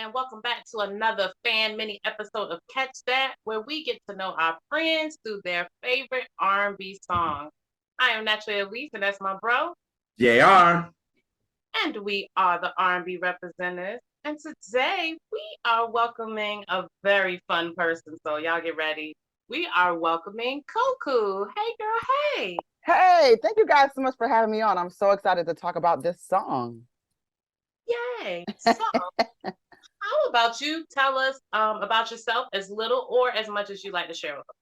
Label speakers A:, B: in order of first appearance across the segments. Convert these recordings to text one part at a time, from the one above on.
A: and welcome back to another fan mini episode of Catch That, where we get to know our friends through their favorite R&B songs. I am Naturally Elise, and that's my bro.
B: JR.
A: And we are the R&B representatives. And today we are welcoming a very fun person, so y'all get ready. We are welcoming Koku. Hey, girl, hey.
C: Hey, thank you guys so much for having me on. I'm so excited to talk about this song.
A: Yay. So, how about you tell us about yourself as little or as much as you like to share with us?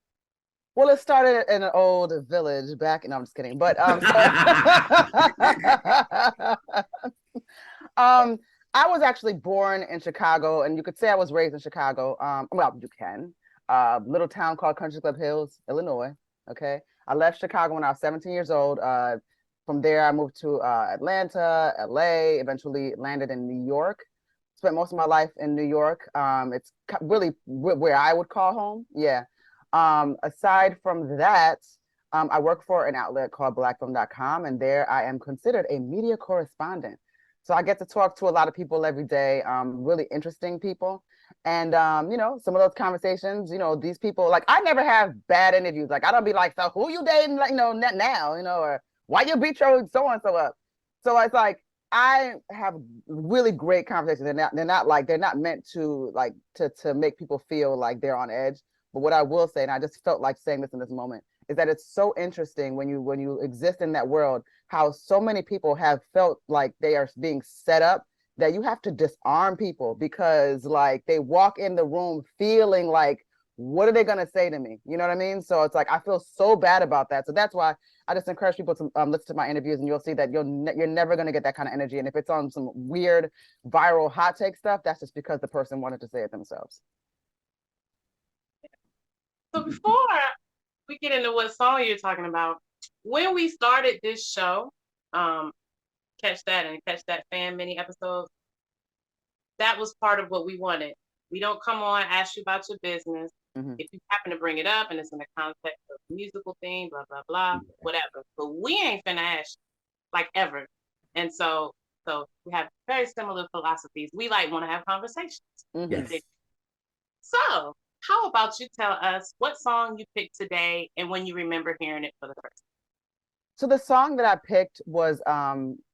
C: Well, it started in an old village back, no, I'm just kidding. But I was actually born in Chicago, and you could say I was raised in Chicago. Well, you can. Little town called Country Club Hills, Illinois. Okay. I left Chicago when I was 17 years old. From there, I moved to Atlanta, LA, eventually landed in New York. Spent most of my life in New York. It's really where I would call home. Yeah. Aside from that, I work for an outlet called blackfilm.com, and there I am considered a media correspondent. So I get to talk to a lot of people every day, really interesting people. And, some of those conversations, these people, like, I never have bad interviews. Like, I don't be like, so who you dating, like, now, or why you beat your so-and-so up? So it's like, I have really great conversations. They're not meant to like to make people feel like they're on edge. But what I will say, and I just felt like saying this in this moment, is that it's so interesting when you exist in that world, how so many people have felt like they are being set up, that you have to disarm people because like they walk in the room feeling like, what are they going to say to me? You know what I mean? So it's like, I feel so bad about that. So that's why I just encourage people to listen to my interviews, and you'll see that you're never going to get that kind of energy. And if it's on some weird viral hot take stuff, that's just because the person wanted to say it themselves.
A: So before we get into what song you're talking about, when we started this show, Catch That fan mini episodes, that was part of what we wanted. We don't come on, ask you about your business. Mm-hmm. If you happen to bring it up and it's in the context of musical thing, blah, blah, blah, whatever. But we ain't finna ask you, like, ever. And so we have very similar philosophies. We want to have conversations.
C: Mm-hmm.
B: Yes.
A: So how about you tell us what song you picked today and when you remember hearing it for the first time?
C: So the song that I picked was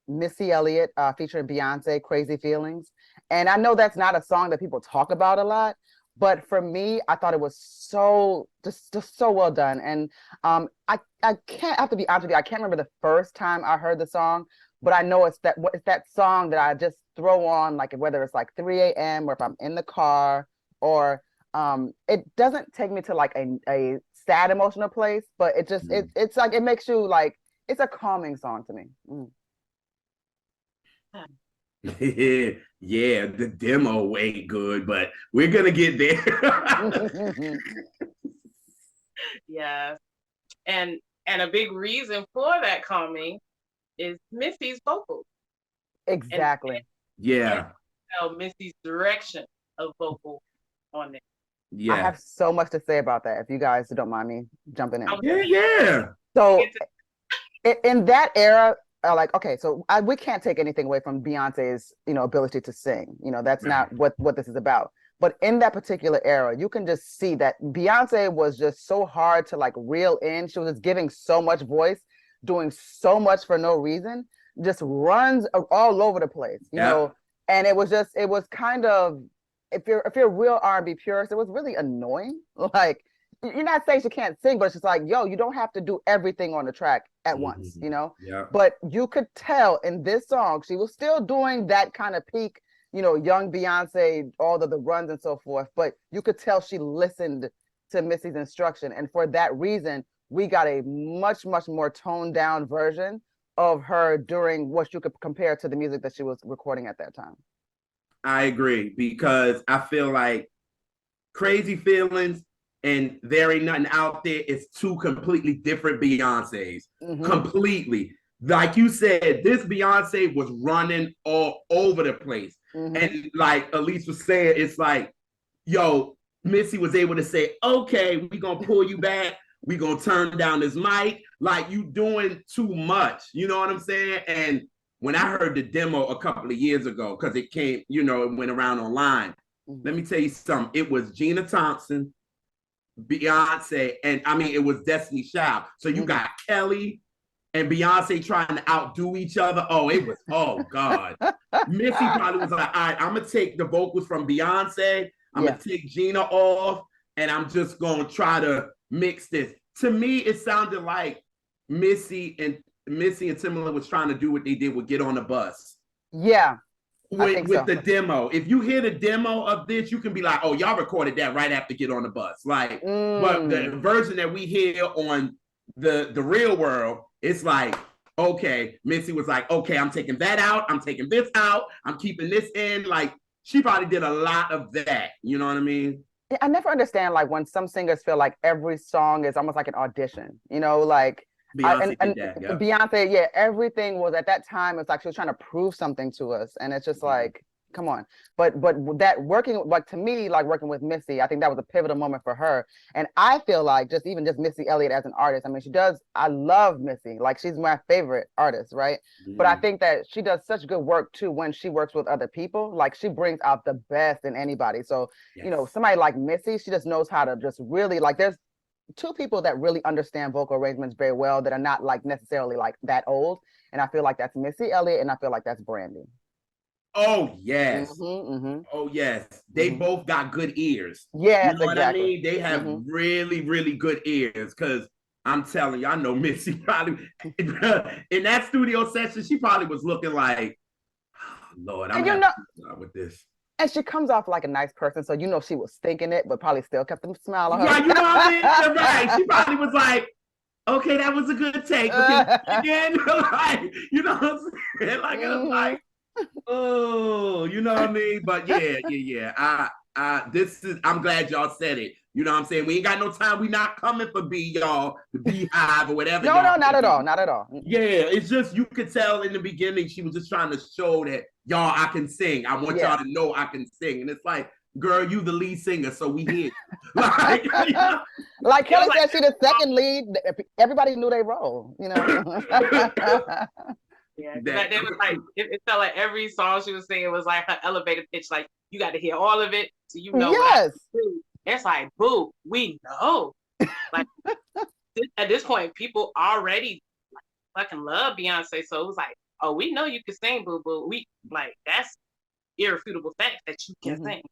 C: Missy Elliott featuring Beyonce, Crazy Feelings. And I know that's not a song that people talk about a lot, but for me, I thought it was so just so well done. And I have to be honest with you, I can't remember the first time I heard the song, but I know it's that song that I just throw on, like whether it's like 3 a.m. or if I'm in the car, or it doesn't take me to like a sad emotional place, but it just it's like it makes you like, it's a calming song to me.
B: Yeah, the demo ain't good, but we're gonna get there.
A: Yes, and a big reason for that calming is Missy's vocals.
C: Exactly.
B: Yeah.
A: Missy's direction of vocal on it.
B: Yeah.
C: I have so much to say about that, if you guys don't mind me jumping in.
B: Yeah.
C: So in that era, okay, so we can't take anything away from Beyonce's, ability to sing. That's not what this is about. But in that particular era, you can just see that Beyonce was just so hard to like reel in. She was just giving so much voice, doing so much for no reason, just runs all over the place, you know. And it was kind of, if you're a real R&B purist, it was really annoying. Like, you're not saying she can't sing, but it's just like, yo, you don't have to do everything on the track at once,
B: Yeah.
C: But you could tell in this song, she was still doing that kind of peak, young Beyonce, all of the runs and so forth. But you could tell she listened to Missy's instruction. And for that reason, we got a much, much more toned down version of her during what you could compare to the music that she was recording at that time.
B: I agree, because I feel like Crazy Feelings and There Ain't Nothing Out There is two completely different Beyoncés. Mm-hmm. Completely. Like you said, this Beyonce was running all over the place. Mm-hmm. And like Elise was saying, it's like, yo, Missy was able to say, okay, we're going to pull you back. We're going to turn down this mic. Like, you doing too much. You know what I'm saying? And when I heard the demo a couple of years ago, because it came, it went around online, let me tell you something. It was Gina Thompson, Beyonce, and I mean, it was Destiny's Child. So you got Kelly and Beyonce trying to outdo each other. Oh, it was, oh God. Missy probably was like, all right, I'm going to take the vocals from Beyonce. I'm going to take Gina off, and I'm just going to try to mix this. To me, it sounded like Missy and Timbaland was trying to do what they did with Get on the Bus.
C: Yeah.
B: With the demo. If you hear the demo of this, you can be like, oh, y'all recorded that right after Get on the Bus. Like, but the version that we hear on the real world, it's like, okay, Missy was like, okay, I'm taking that out, I'm taking this out, I'm keeping this in. Like, she probably did a lot of that. You know what I mean?
C: I never understand, like, when some singers feel like every song is almost like an audition, you know, like
B: Beyonce did that, yeah.
C: Beyonce, yeah, everything was at that time, it's like she was trying to prove something to us. And it's just like, come on. But that working, like, to me, like working with Missy, I think that was a pivotal moment for her. And I feel like just Missy Elliott as an artist, I mean, I love Missy, like she's my favorite artist, right? But I think that she does such good work too when she works with other people. Like, she brings out the best in anybody. So, you know, somebody like Missy, she just knows how to just really, like, there's two people that really understand vocal arrangements very well that are not like necessarily like that old. And I feel like that's Missy Elliott, and I feel like that's Brandy.
B: Oh yes. Oh yes. They both got good ears.
C: Yes,
B: you know what I mean? They have really, really good ears. Cause I'm telling you, I know Missy probably in that studio session, she probably was looking like, oh, Lord, I'm with this.
C: And she comes off like a nice person, so you know she was thinking it, but probably still kept them smile on her.
B: Right, you know what I mean? You're right. She probably was like, okay, that was a good take. Again, like, you know what I'm saying? Like, it was like, oh, you know what I mean? But yeah. I'm glad y'all said it. You know what I'm saying? We ain't got no time. We not coming for y'all, the Beehive or whatever.
C: No, not at all. Not at all.
B: Yeah, it's just, you could tell in the beginning she was just trying to show that, y'all, I can sing. I want y'all to know I can sing. And it's like, girl, you the lead singer, so we here. Like, you know?
C: Like Kelly said, she the second lead. Everybody knew their role, you know?
A: Yeah, they was like, it felt like every song she was singing was like her elevator pitch. Like, you got to hear all of it so you know.
C: Yes.
A: It's like, boo, we know. Like, at this point, people already like, fucking love Beyonce. So it was like, oh, we know you can sing, boo boo. We like, that's irrefutable fact that you can sing.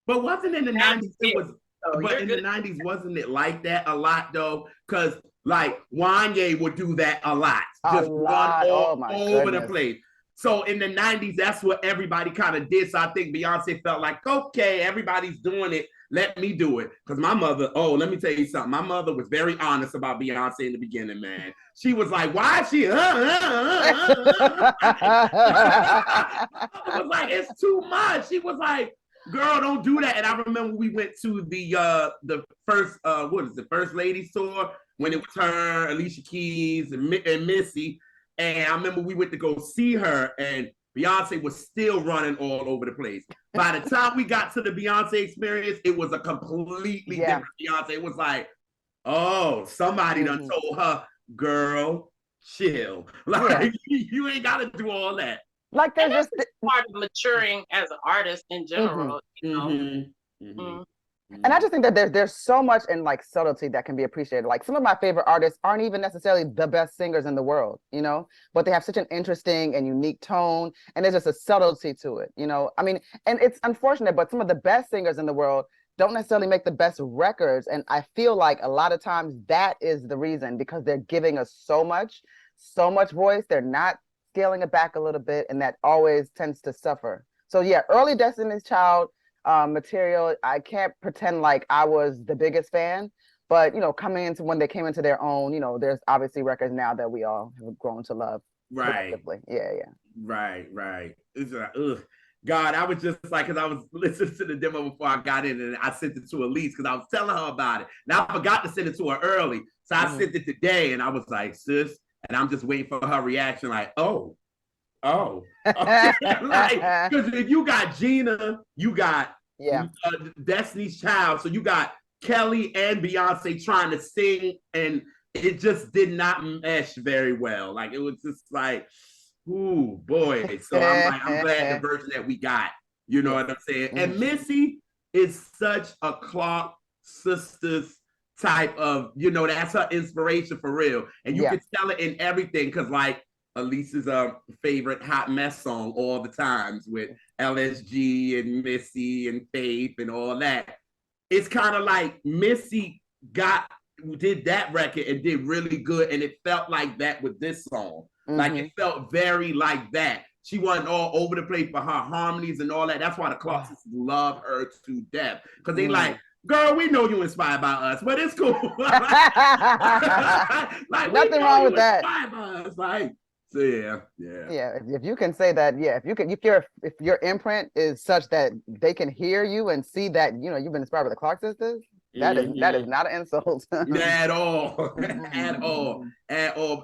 B: But wasn't in the 90s, it was, but in the 90s, wasn't it like that a lot though? Because like Wanye would do that a lot. Just run all over the place. So in the 90s, that's what everybody kind of did. So I think Beyonce felt like, okay, everybody's doing it. Let me do it. Because my mother, let me tell you something. My mother was very honest about Beyonce in the beginning, man. She was like, why is she? I was like, it's too much. She was like, girl, don't do that. And I remember we went to the first, First Ladies tour, when it was her, Alicia Keys, and Missy. And I remember we went to go see her, and Beyonce was still running all over the place. By the time we got to the Beyonce experience, it was a completely different Beyonce. It was like, oh, somebody done told her, girl, chill. Like, you ain't got to do all that.
C: Like, there's just
A: part of maturing as an artist in general, you know?
C: And I just think that there's so much in like subtlety that can be appreciated. Like, some of my favorite artists aren't even necessarily the best singers in the world, you know, but they have such an interesting and unique tone, and there's just a subtlety to it, you know. I mean, and it's unfortunate, but some of the best singers in the world don't necessarily make the best records. And I feel like a lot of times that is the reason, because they're giving us so much voice. They're not scaling it back a little bit, and that always tends to suffer. So yeah, early Destiny's Child material, I can't pretend like I was the biggest fan, but you know, coming into when they came into their own, you know, there's obviously records now that we all have grown to love.
B: Right. Right. It's like, ugh. God, I was just like, because I was listening to the demo before I got in, and I sent it to Elise because I was telling her about it. Now I forgot to send it to her early, so I sent it today, and I was like, sis, and I'm just waiting for her reaction, like, oh. Like, because if you got Gina, you got Destiny's Child, so you got Kelly and Beyonce trying to sing, and it just did not mesh very well. Like, it was just like, ooh, boy. So I'm glad the version that we got You know what I'm saying? And Missy is such a Clark sisters type of, that's her inspiration for real. And you can tell it in everything, because like Elisa's favorite hot mess song all the times with LSG and Missy and Faith and all that. It's kind of like Missy did that record and did really good, and it felt like that with this song. Like it felt very like that. She wasn't all over the place for her harmonies and all that. That's why the Clark sisters love her to death, because they like, girl, we know you inspired by us, but it's cool. Like,
C: nothing wrong with that.
B: Like, so yeah.
C: If you can say that, if your imprint is such that they can hear you and see that you've been inspired by the Clark sisters, that is not an insult.
B: At all. At all.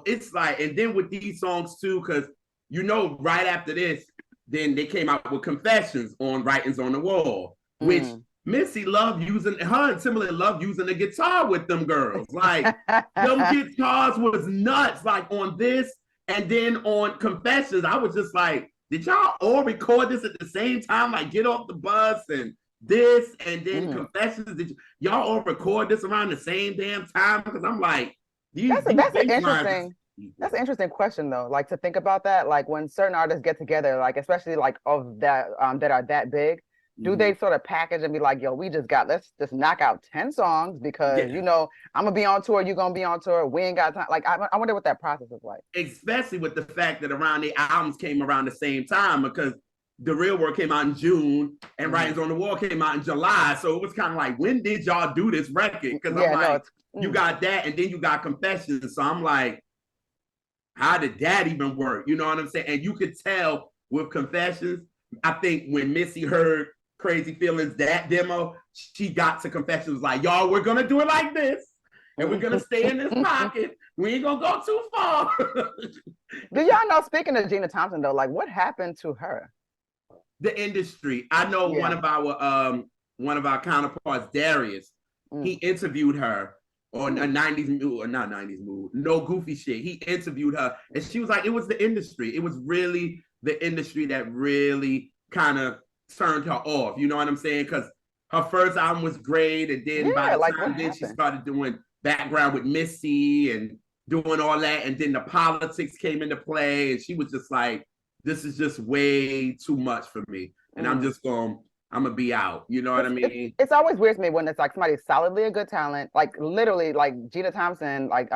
B: It's like, and then with these songs too, because right after this, then they came out with Confessions on Writings on the Wall, which Missy loved using, her and Timberlake loved using the guitar with them girls. Like, them guitars was nuts, like on this, and then on Confessions, I was just like, did y'all all record this at the same time? Like, Get Off the Bus and this, and then Confessions, did y'all all record this around the same damn time? Because I'm like,
C: that's an interesting question though, like to think about that, like when certain artists get together, like especially like of that that are that big, do they sort of package and be like, yo, let's just knock out 10 songs because I'm gonna be on tour, you're gonna be on tour, we ain't got time. Like I wonder what that process is like,
B: especially with the fact that around the albums came around the same time, because The Real World came out in June and Writings on the Wall came out in July, so it was kind of like, when did y'all do this record? Because I'm like, you got that, and then you got Confessions, so I'm like, how did that even work? You know what I'm saying? And you could tell with Confessions, I think when Missy heard Crazy Feelings, that demo, she got to Confessions like, y'all, we're going to do it like this. And we're going to stay in this pocket. We ain't going to go too far.
C: Do y'all know, speaking of Gina Thompson, though, like what happened to her?
B: The industry. I know one of our counterparts, Darius, he interviewed her on a 90s mood, or not 90s mood, no goofy shit. He interviewed her and she was like, it was the industry. It was really the industry that really kind of turned her off. You know what I'm saying? Because her first album was great. And then by the time then she started doing background with Missy and doing all that. And then the politics came into play. And she was just like, this is just way too much for me. And I'm gonna be out. You know what I mean?
C: It's always weird to me when it's like somebody's solidly a good talent, like literally like Gina Thompson, like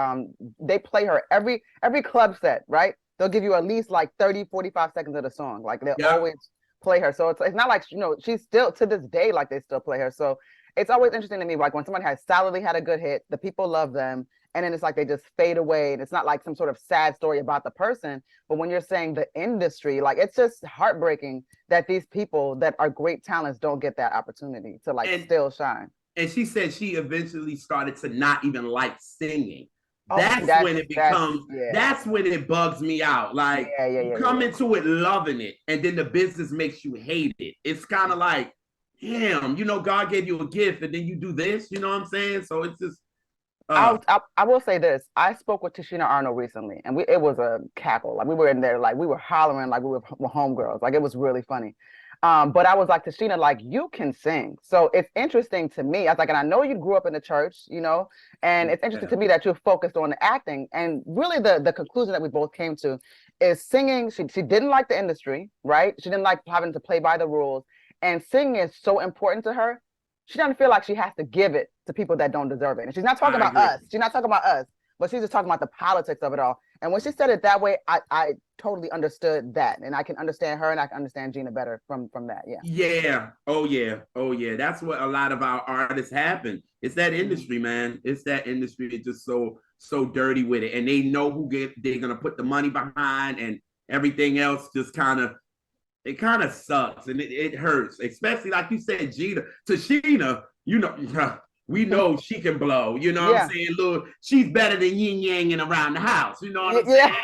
C: they play her every club set, right? They'll give you at least like 30, 45 seconds of the song. Like they'll always play her. So it's not like, she's still to this day, like they still play her. So it's always interesting to me, like when somebody has solidly had a good hit, the people love them, and then it's like they just fade away, and it's not like some sort of sad story about the person, but when you're saying the industry, like it's just heartbreaking that these people that are great talents don't get that opportunity to still shine.
B: And she said she eventually started to not even like singing. That's when it becomes, that's when it bugs me out. Like, you come into it loving it, and then the business makes you hate it. It's kind of like, damn, God gave you a gift, and then you do this, you know what I'm saying? So it's just,
C: I will say this. I spoke with Tashina Arnold recently, and it was a cackle. Like we were in there, like we were hollering, like we were homegirls. Like it was really funny. But I was like, Tashina, like you can sing. So it's interesting to me. I was like, and I know you grew up in the church, and it's interesting to me that you're focused on the acting. And really the conclusion that we both came to is singing. She didn't like the industry, right? She didn't like having to play by the rules. And singing is so important to her. She doesn't feel like she has to give it to people that don't deserve it. And she's not talking about us. She's not talking about us, but she's just talking about the politics of it all. And when she said it that way, I totally understood that. And I can understand her, and I can understand Gina better from that. Yeah.
B: Yeah. Oh, yeah. Oh, yeah. That's what a lot of our artists happen. It's that industry, man. It's that industry. It's just so dirty with it. And they know they're going to put the money behind, and everything else just it kind of sucks, and it hurts, especially like you said, Tashina, we know she can blow, what I'm saying? Look, she's better than yin yang and around the house, you know what I'm saying?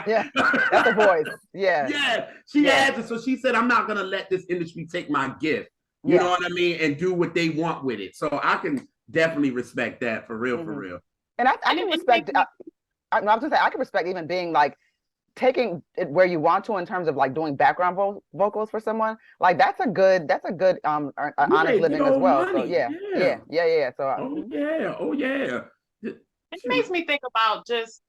C: Yeah, that's a voice. Yeah.
B: Yeah, she has it. So she said, I'm not going to let this industry take my gift, you know what I mean? And do what they want with it. So I can definitely respect that for real, for real.
C: And I can respect, I was gonna say, I can respect even being like taking it where you want to in terms of like doing background vocals for someone, like that's a good honest living as well. So
B: money.
C: yeah. So
B: Oh yeah.
A: It
B: Shoot.
A: makes me think about just,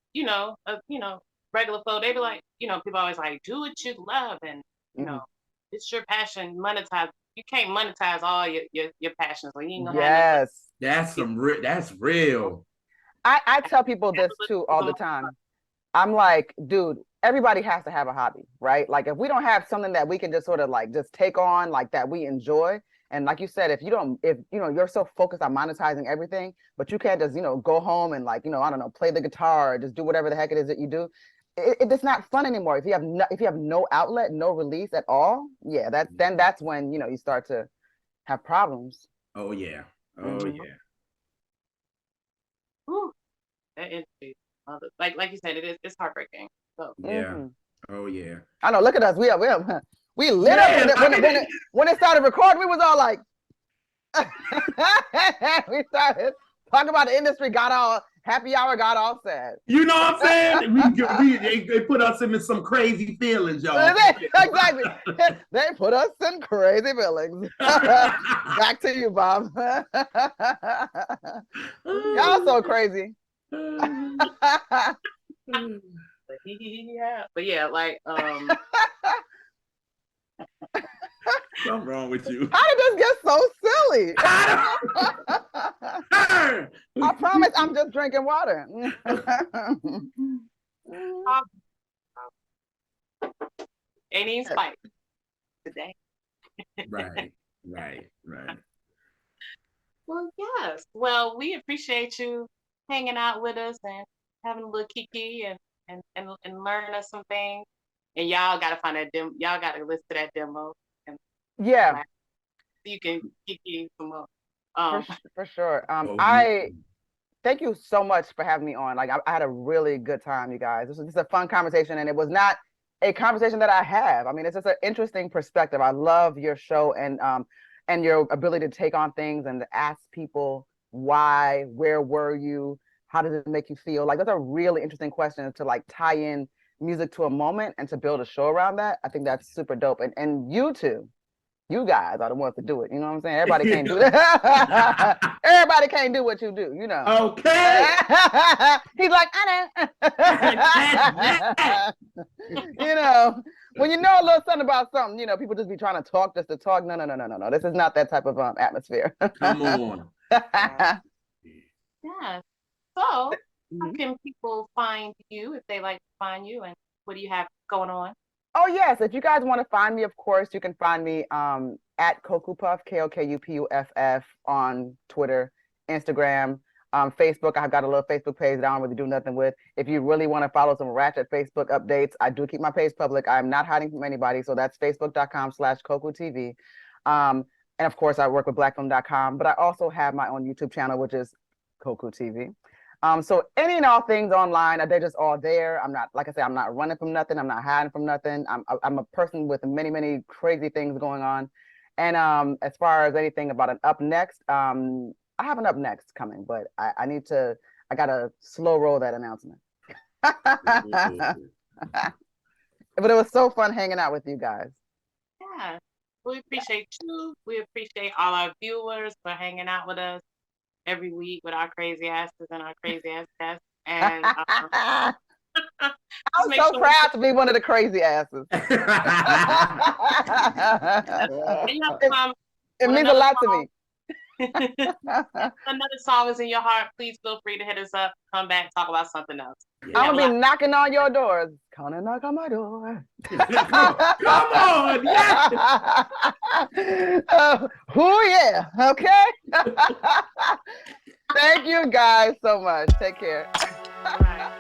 A: regular flow. They be like, people always like, do what you love, and it's your passion. Monetize. You can't monetize all your passions. Like, you ain't gonna have no money.
C: yes,
B: That's real.
C: I tell people this too all the time. I'm like, dude, everybody has to have a hobby, right? Like if we don't have something that we can just sort of like just take on, like that we enjoy. And like you said, if you're so focused on monetizing everything, but you can't just, go home and like, I don't know, play the guitar or just do whatever the heck it is that you do. It's not fun anymore. If you have no outlet, no release at all, yeah, that's when, you start to have problems.
B: Oh yeah.
A: Ooh, that industry, like you said, it's heartbreaking. So
B: Yeah. Oh yeah.
C: I know. Look at us. We lit up when it started recording. We was all like, we started talking about the industry. Got all happy hour. Got all sad.
B: You know what I'm saying? They put us in some crazy feelings, y'all.
C: Exactly. They put us in crazy feelings. Back to you, Bob. Y'all so crazy.
A: Yeah, but yeah, like
B: Something wrong with you.
C: How did this get so silly? I promise I'm just drinking water.
A: ain't even spite today.
B: Right.
A: Well, yes. Well, we appreciate you hanging out with us and having a little kiki and learning us some things. And y'all gotta find that demo. Y'all gotta listen to that demo. And
C: yeah,
A: you can kiki some more.
C: for sure. I thank you so much for having me on. Like I had a really good time, you guys. This was just a fun conversation, and it was not a conversation that I have. I mean, it's just an interesting perspective. I love your show and your ability to take on things and to ask people why, where were you, how does it make you feel? Like those are really interesting questions to like tie in music to a moment and to build a show around that. I think that's super dope. And you guys are the ones to do it. You know what I'm saying? Everybody can't do that. Everybody can't do what you do,
B: Okay.
C: He's like, I know. When you know a little something about something, people just be trying to talk just to talk. No. This is not that type of atmosphere.
B: Come on.
A: Yeah. So, how can people find you if they like to find you, and what do you have going on?
C: Oh yes, if you guys want to find me, of course, you can find me at Kokupuff, KOKUPUFF on Twitter, Instagram, Facebook. I've got a little Facebook page that I don't really do nothing with. If you really want to follow some ratchet Facebook updates, I do keep my page public. I'm not hiding from anybody, so that's facebook.com/KokuTV. And of course, I work with blackfilm.com, but I also have my own YouTube channel, which is Koku TV. So any and all things online, they're just all there. I'm not, like I said, I'm not running from nothing. I'm not hiding from nothing. I'm a person with many, many crazy things going on. And as far as anything about an up next, I have an up next coming, but I gotta slow roll that announcement. But it was so fun hanging out with you guys.
A: Yeah, we appreciate you. We appreciate all our viewers for hanging out with us every week with our crazy asses and our crazy ass guests. And
C: I'm so proud to be one of the crazy asses. It means a lot to me.
A: Another song is in your heart, please feel free to hit us up. Come back, talk about something else.
C: Yeah. I'm gonna be knocking on your doors. Come and knock on my door.
B: Come on, yeah.
C: Yeah. Okay. Thank you guys so much. Take care.
A: All right.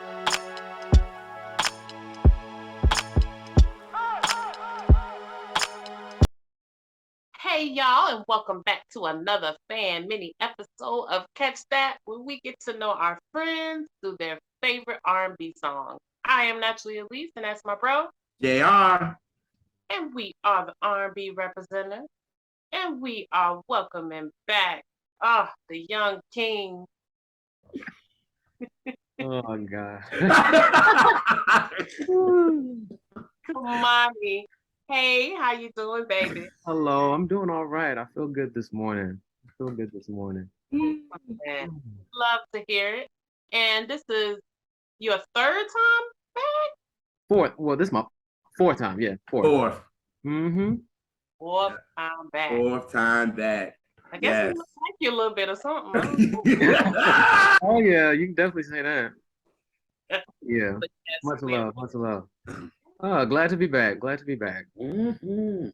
A: Hey y'all, and welcome back to another fan mini episode of Catch That, where we get to know our friends through their favorite R&B songs. I am Naturally Elise, and that's my bro,
B: JR.
A: And we are the R&B representatives, and we are welcoming back the young king.
D: Oh God.
A: Mommy. Hey, how you doing, baby?
D: Hello, I'm doing all right. I feel good this morning.
A: And love to hear it. And this is your third time back?
D: Fourth. Well, this is my fourth time. Yeah, fourth. Mm-hmm.
A: Fourth time back.
B: Fourth time back.
A: I guess we must like you a little bit or something.
D: Oh yeah, you can definitely say that. Yeah.
A: Yes,
D: Much love. Oh, glad to be back.
B: Mm-hmm.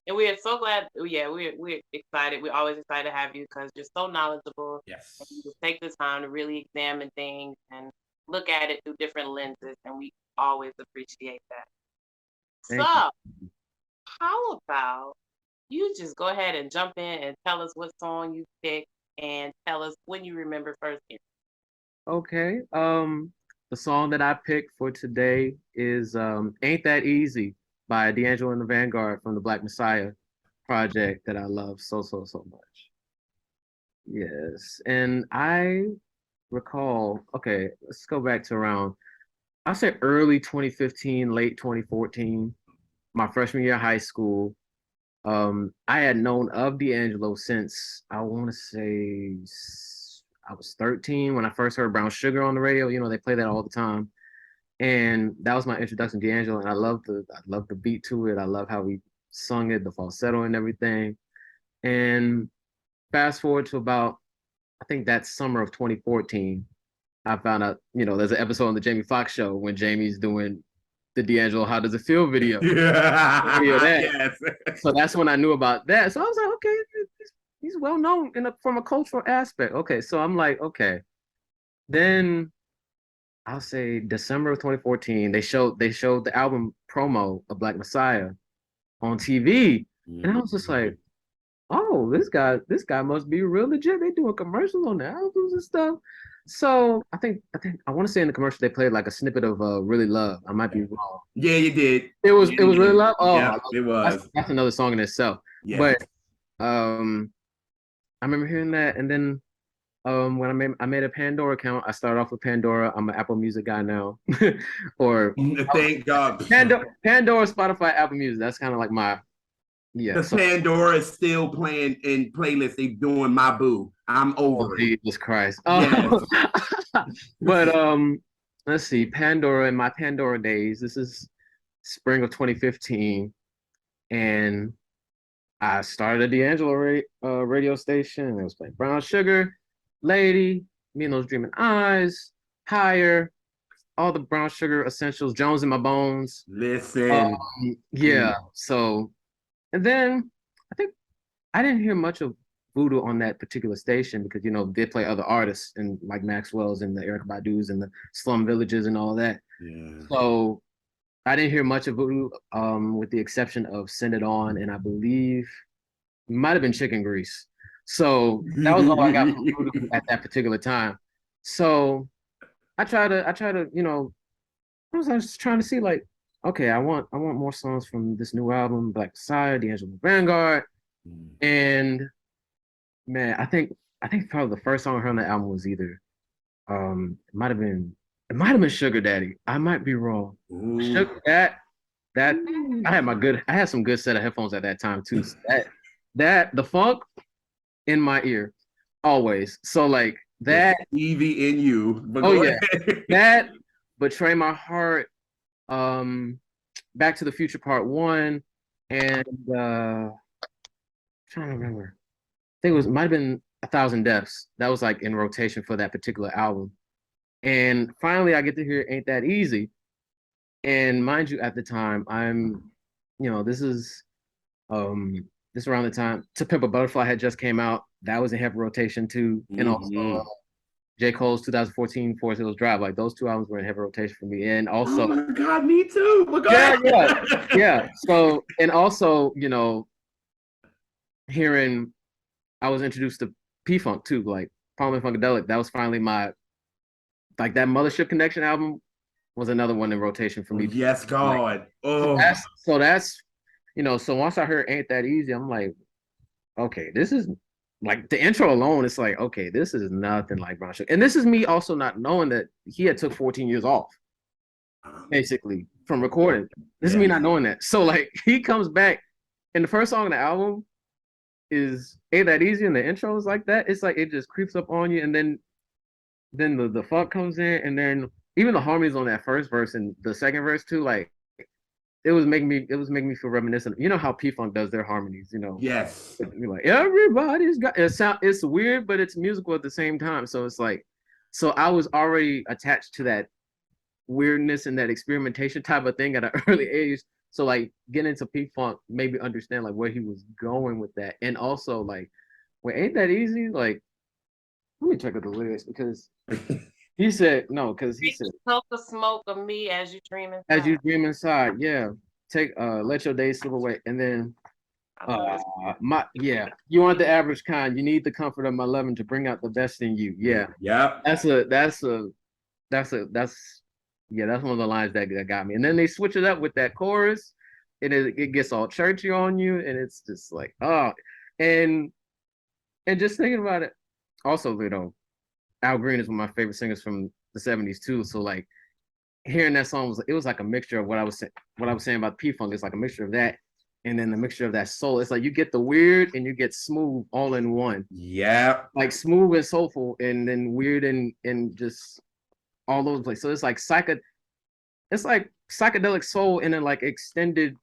A: And we are so glad. Yeah, we're excited. We're always excited to have you because you're so knowledgeable.
B: Yes.
A: And you just take the time to really examine things and look at it through different lenses, and we always appreciate that.
D: Thank
A: So, how about you just go ahead and jump in and tell us what song you picked and tell us when you remember first hearing.
D: Okay. The song that I picked for today is Ain't That Easy by D'Angelo and the Vanguard from the Black Messiah project that I love so much. Yes. And I recall, okay, let's go back to around, I said early 2015, late 2014, my freshman year of high school. I had known of D'Angelo since I want to say I was 13 when I first heard Brown Sugar on the radio. You know, they play that all the time. And that was my introduction to D'Angelo. And I love the beat to it. I love how he sung it, the falsetto and everything. And fast forward to about, I think that summer of 2014, I found out, you know, there's an episode on the Jamie Foxx show when Jamie's doing the D'Angelo How Does It Feel video.
B: Yes.
D: So that's when I knew about that. So I was like, okay, he's well known from a cultural aspect. Okay, so I'm like, okay. Then I'll say December of 2014, they showed the album promo of Black Messiah on TV, and I was just like, oh, this guy must be real legit. They doing commercials on the albums and stuff. So I think I want to say in the commercial they played like a snippet of Really Love. I might be wrong.
B: Yeah, you did.
D: It was Really Love. Oh,
B: yeah, it was.
D: That's another song in itself.
B: Yeah.
D: But I remember hearing that, and then when I made a Pandora account. I started off with Pandora. I'm an Apple Music guy now, or
B: thank God.
D: Pandora, Spotify, Apple Music. That's kind of like my
B: Because Pandora is still playing in playlists. They doing My Boo. I'm over it.
D: Jesus Christ.
B: Yes.
D: But let's see. Pandora in my Pandora days. This is spring of 2015, and I started a D'Angelo radio station. It was playing Brown Sugar, Lady, Me and Those Dreaming Eyes, Higher, all the Brown Sugar essentials, Jones in My Bones.
B: Listen.
D: Yeah. So, and then I think I didn't hear much of Voodoo on that particular station because, you know, they play other artists and like Maxwell's and the Erykah Badu's and the Slum Villages and all that.
B: Yeah.
D: So I didn't hear much of Voodoo, with the exception of Send It On, and I believe it might have been Chicken Grease. So that was all I got from Voodoo at that particular time. So I try to, you know, I was just trying to see like, okay, I want more songs from this new album, Black Messiah, D'Angelo Vanguard, and man, I think probably the first song I heard on the album was either, it might have been Sugar Daddy. I might be wrong. Sugar, that I had some good set of headphones at that time too. So that the funk in my ear always. So like that
B: Evie in you. But
D: oh yeah, that Betray My Heart, Back to the Future Part 1, and trying to remember. I think might have been 1,000 Deaths. That was like in rotation for that particular album. And finally I get to hear Ain't That Easy. And mind you, at the time, this is around the time To Pimp a Butterfly had just came out. That was in heavy rotation too. And also J. Cole's 2014 Forest Hills Drive. Like those two albums were in heavy rotation for me. And also,
B: oh my God, me too.
D: Yeah. So, and also, you know, hearing, I was introduced to P-Funk too, like Parliament Funkadelic. That was finally my, like that Mothership Connection album was another one in rotation for me.
B: Yes, God.
D: Like, so that's, you know, so once I heard Ain't That Easy, I'm like, okay, this is like the intro alone, it's like, okay, this is nothing like Brown Sugar. And this is me also not knowing that he had took 14 years off, basically, from recording. This is me not knowing that. So like he comes back, and the first song on the album is Ain't That Easy, and the intro is like that. It's like it just creeps up on you, and then the funk comes in, and then even the harmonies on that first verse and the second verse too, like it was making me feel reminiscent. You know how P-Funk does their harmonies, you know?
B: Yes.
D: You're like, everybody's got it. It's weird, but it's musical at the same time. So it's like, so I was already attached to that weirdness and that experimentation type of thing at an early age. So like getting into P-Funk made me understand like where he was going with that. And also like, well, Ain't That Easy? Like, let me check out the lyrics because he said no, because he said
A: smoke the smoke of me as you dream inside.
D: As you dream inside, yeah. Let your days slip away. And then you aren't the average kind. You need the comfort of my loving to bring out the best in you. Yeah.
B: Yep.
D: That's one of the lines that got me. And then they switch it up with that chorus, and it gets all churchy on you, and it's just like, oh, and just thinking about it, also, you know, Al Green is one of my favorite singers from the 70s too. So like hearing that song was like a mixture of what I was saying about P-Funk. It's like a mixture of that and then the mixture of that soul. It's like you get the weird and you get smooth all in one.
B: Yeah.
D: Like smooth and soulful and then weird and just all over the place. So it's like psychedelic soul in a like extended,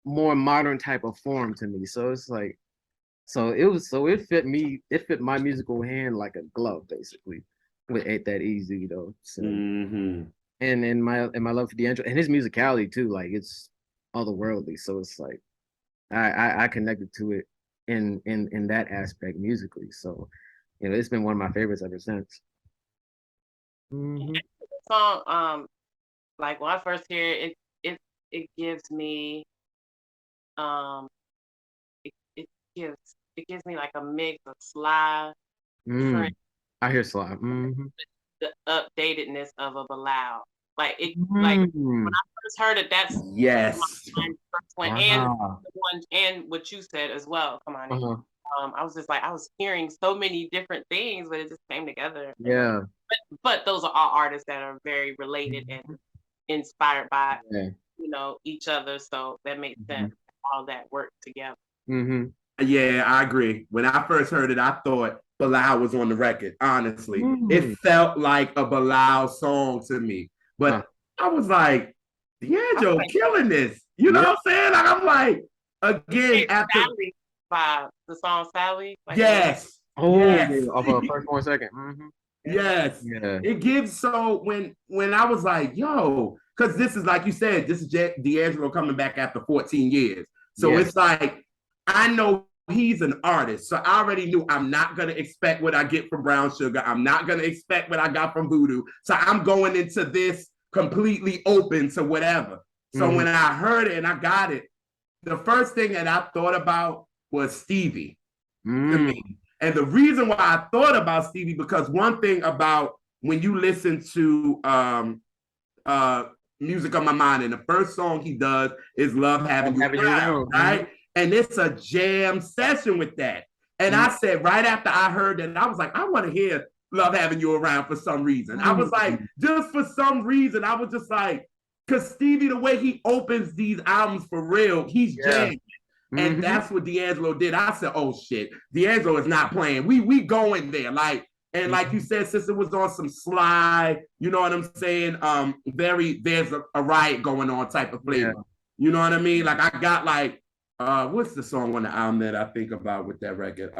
D: more modern type of form to me. So it's like it fit my musical hand like a glove, basically. It ain't that easy, you know. So, and my love for D'Angelo and his musicality too, like it's otherworldly. So it's like I connected to it in that aspect musically. So, you know, it's been one of my favorites ever since.
A: The song, like when I first hear it, it gives me it gives me like a mix of Sly,
D: I hear Sly.
A: The updatedness of a Bilal. Like like when I first heard it, that's
B: yes.
A: My first one, and what you said as well, Kemani. I was just like, I was hearing so many different things, but it just came together.
D: Yeah.
A: But those are all artists that are very related and inspired by you know each other, so that makes sense. All that work together.
B: Yeah, I agree. When I first heard it, I thought Bilal was on the record. Honestly, it felt like a Bilal song to me. But I was like, D'Angelo killing this. You know what I'm saying? Like I'm like, again, after
A: Sally vibe, the song Sally. Like,
B: yes.
D: Of a first 1 second.
B: Yes.
D: Yeah.
B: It gives so when I was like, yo, because this is like you said, this is D'Angelo coming back after 14 years. So it's like, I know he's an artist. So I already knew I'm not going to expect what I get from Brown Sugar. I'm not going to expect what I got from Voodoo. So I'm going into this completely open to whatever. So when I heard it and I got it, the first thing that I thought about was Stevie to me. And the reason why I thought about Stevie, because one thing about when you listen to Music on My Mind, and the first song he does is Love Having You Around, right? And it's a jam session with that. And I said, right after I heard that, I was like, I want to hear Love Having You Around for some reason. I was like, just for some reason, I was just like, because Stevie, the way he opens these albums for real, he's jamming. And that's what D'Angelo did. I said, oh shit, D'Angelo is not playing. We going there. Like, and like you said, Sister was on some Sly, you know what I'm saying? There's a riot going on type of flavor. You know what I mean? Like I got like, what's the song on the album that I think about with that record?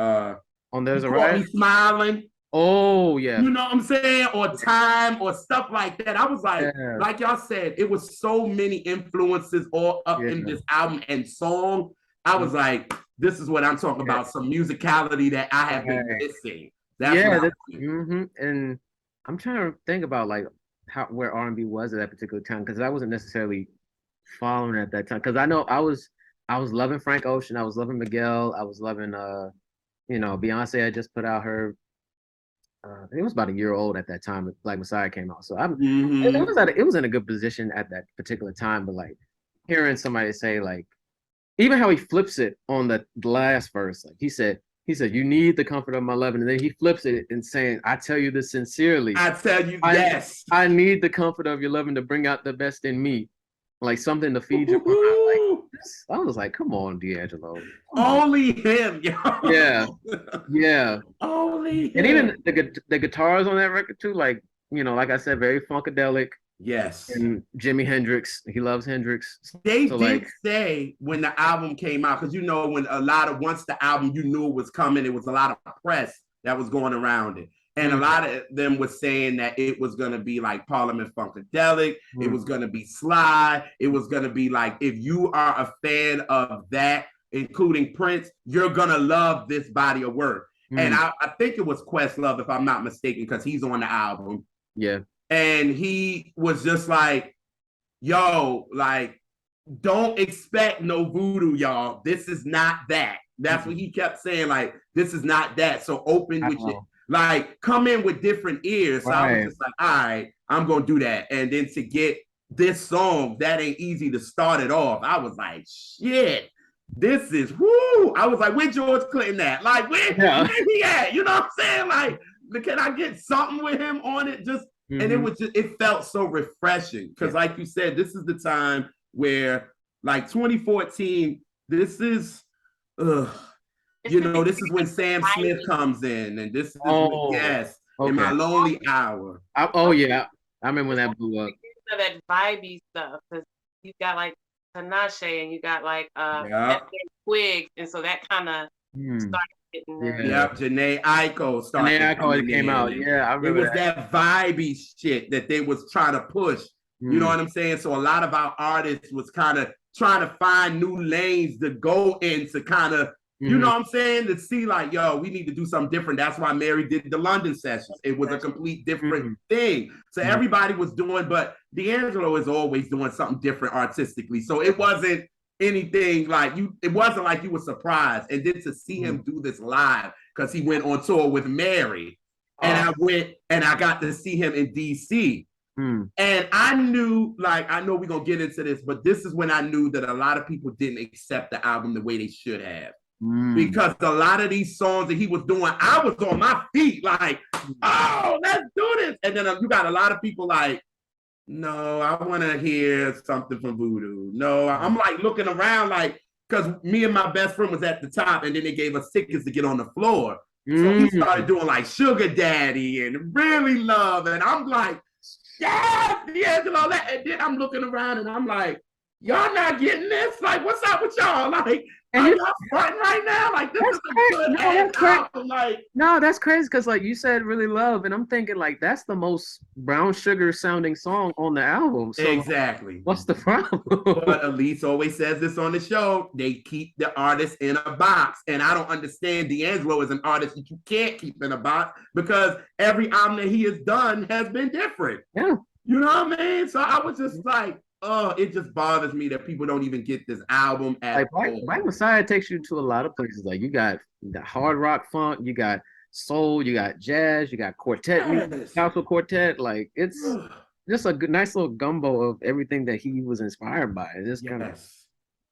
D: On There's a Riot?
B: Me Smiling.
D: Oh, yeah.
B: You know what I'm saying? Or Time or stuff like that. I was like, like y'all said, it was so many influences all up in this album and song. I was like, this is what I'm talking about. Some musicality that I have been missing.
D: And I'm trying to think about like where R&B was at that particular time, because I wasn't necessarily following at that time. Because I know I was loving Frank Ocean, I was loving Miguel, I was loving you know, Beyonce had just put out her it was about a year old at that time Black Messiah came out. So it was in a good position at that particular time. But like hearing somebody say like, even how he flips it on the last verse, like he said, He said, "You need the comfort of my love," and then he flips it and saying, "I tell you this sincerely.
B: I tell you, yes.
D: I need the comfort of your loving to bring out the best in me, like something to feed your mind." Like I was like, "Come on, D'Angelo."
B: Only him, yo.
D: Yeah, yeah.
B: Only him.
D: And even the guitars on that record too, like like I said, very funkadelic.
B: Yes.
D: And Jimi Hendrix, he loves Hendrix.
B: They did say when the album came out, because when once the album you knew it was coming, it was a lot of press that was going around it. And a lot of them was saying that it was going to be like Parliament Funkadelic, it was going to be Sly, it was going to be like, if you are a fan of that, including Prince, you're going to love this body of work. And I think it was Questlove, if I'm not mistaken, because he's on the album.
D: Yeah.
B: And he was just like, yo, like, don't expect no voodoo, y'all. This is not that. That's what he kept saying. Like, this is not that. So open with you. Like, come in with different ears. So I was just like, all right, I'm going to do that. And then to get this song, that ain't easy to start it off. I was like, shit, this is, whoo. I was like, where George Clinton at? Like, where he at? You know what I'm saying? Like, can I get something with him on it? Just, and it felt so refreshing. Because like you said, this is the time where, like 2014, this is, this is when Sam Smith comes in, and this is in My Lonely Hour.
D: I remember when that blew up.
A: That vibey stuff, because you got like Tinashe and you got like Twigs, and so that kind of started getting there.
B: Yep, Janae Aiko started.
D: Janae Aiko came out. Yeah, I remember.
B: It was that vibey shit that they was trying to push. You know what I'm saying? So a lot of our artists was kind of trying to find new lanes to go in to kind of, you know what I'm saying? To see like, yo, we need to do something different. That's why Mary did the London sessions. It was a complete different thing. So everybody was doing, but D'Angelo is always doing something different artistically. So it wasn't anything like it wasn't like you were surprised. And then to see him do this live, because he went on tour with Mary. And I went and I got to see him in DC. And I knew, like, I know we're going to get into this, but this is when I knew that a lot of people didn't accept the album the way they should have. Because a lot of these songs that he was doing, I was on my feet like, oh, let's do this. And then you got a lot of people like, no, I want to hear something from Voodoo. No, I'm like looking around like, because me and my best friend was at the top, and then they gave us tickets to get on the floor. So he started doing like Sugar Daddy and Really Love. And I'm like, yeah, D'Angelo. And then I'm looking around and I'm like, y'all not getting this? Like, what's up with y'all? Like, are y'all fronting right now? Like, this is a good album. Like,
D: no, that's crazy because, like, you said Really Love, and I'm thinking, like, that's the most brown sugar sounding song on the album. So
B: exactly.
D: What's the problem?
B: But Elise always says this on the show. They keep the artist in a box. And I don't understand D'Angelo as an artist that you can't keep in a box, because every album that he has done has been different.
D: Yeah.
B: You know what I mean? So I was just like, oh, it just bothers me that people don't even get this album at all.
D: Black Messiah takes you to a lot of places. Like, you got hard rock funk, you got soul, you got jazz, you got quartet, gospel quartet. Like, it's just a good, nice little gumbo of everything that he was inspired by. It's kind of.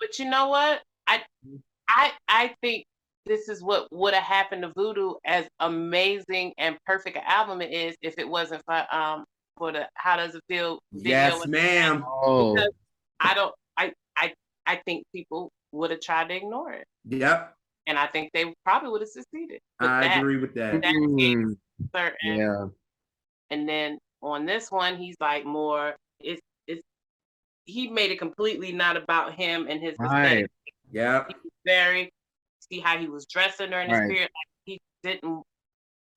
A: But you know what? I think this is what would have happened to Voodoo, as amazing and perfect an album it is, if it wasn't for the How Does It Feel video.
B: Yes, ma'am.
A: Because I think people would have tried to ignore it.
B: Yep.
A: And I think they probably would have succeeded.
B: I agree with that.
A: Yeah. And then on this one, he's like more, he made it completely not about him and his aesthetic.
B: Yeah.
A: See how he was dressing during his period. Like, he didn't